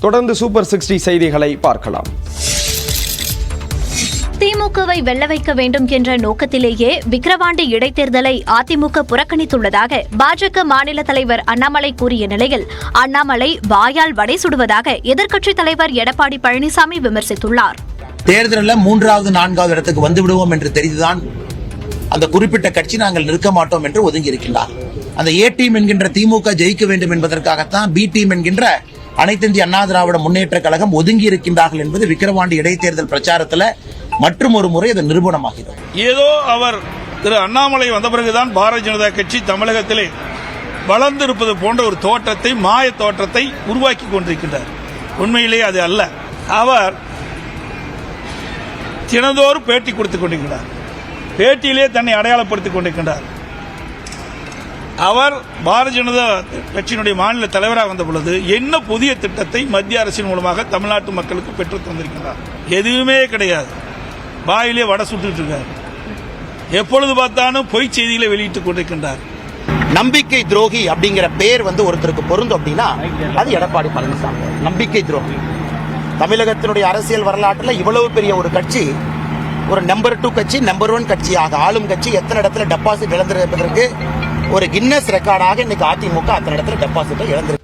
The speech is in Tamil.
தொடர்ந்து சூப்பர் 60 செய்திகளை பார்க்கலாம். திமுகவை வெல்ல வைக்க வேண்டும் என்ற நோக்கத்திலேயே விக்கிரவாண்டி இடைத்தேர்தலை அதிமுக புறக்கணித்துள்ளதாக பாஜக மாநில தலைவர் அண்ணாமலை கூறிய நிலையில் அண்ணாமலை வாயால் வடை சுடுவதாக எதிர்க்கட்சித் தலைவர் எடப்பாடி பழனிசாமி விமர்சித்துள்ளார். தேர்தலில் 3வது 4வது இடத்துக்கு வந்து விடுவோம் என்று தெரிந்துதான் அந்த குறிப்பிட்ட கட்சி நாங்கள் நிற்க மாட்டோம் என்று ஒதுங்கி இருக்கின்றார். அந்த ஏ டீம் என்கின்ற திமுக ஜெயிக்க வேண்டும் என்பதற்காகத்தான் பி டீம் என்கின்ற அனைத்து இந்திய அண்ணா திராவிட முன்னேற்ற கழகம் ஒதுங்கி இருக்கின்றார்கள் என்பது விக்கிரவாண்டி இடைத்தேர்தல் பிரச்சாரத்தில் மற்றும் ஒரு முறை அது நிரூபணமாகிறது. ஏதோ அவர் திரு அண்ணாமலை வந்த பிறகுதான் பாரதிய ஜனதா கட்சி தமிழகத்திலே வளர்ந்திருப்பது போன்ற ஒரு தோற்றத்தை, மாய தோற்றத்தை உருவாக்கி கொண்டிருக்கின்றார். உண்மையிலே அது அல்ல. அவர் தினந்தோறும் பேட்டி கொடுத்துக் கொண்டிருக்கிறார். பேட்டியிலே தன்னை அடையாளப்படுத்திக் கொண்டிருக்கின்றார். அவர் பாரதிய ஜனதா கட்சியினுடைய மாநில தலைவராக வந்த பொழுது என்ன புதிய திட்டத்தை மத்திய அரசின் மூலமாக தமிழ்நாட்டு மக்களுக்கு பெற்றுத் தந்திருக்கின்றார்? எதுவுமே கிடையாது. வாயிலே வடை சுட்டுட்டு இருக்கார். எப்பொழுது பார்த்தாலும் பொய் செய்திகளை வெளியிட்டுக் கொண்டிருக்கின்றார். நம்பிக்கை துரோகி அப்படிங்கிற பேர் ஒருத்தருக்கு பொருந்தும் அப்படின்னா அது எடப்பாடி பழனிசாமி. நம்பிக்கை துரோகி தமிழகத்தினுடைய அரசியல் வரலாற்றில் இவ்வளவு பெரிய ஒரு கட்சி, ஒரு நம்பர் 2 கட்சி, நம்பர் 1 கட்சியாக ஆளும் கட்சி எத்தனை இடத்துல டெபாசிட் இழந்திருப்பதற்கு ஒரு கின்னஸ் ரெக்கார்டாக இன்னைக்கு அதிமுக அத்தனை இடத்துல டெபாசிட் இழந்திருக்கு.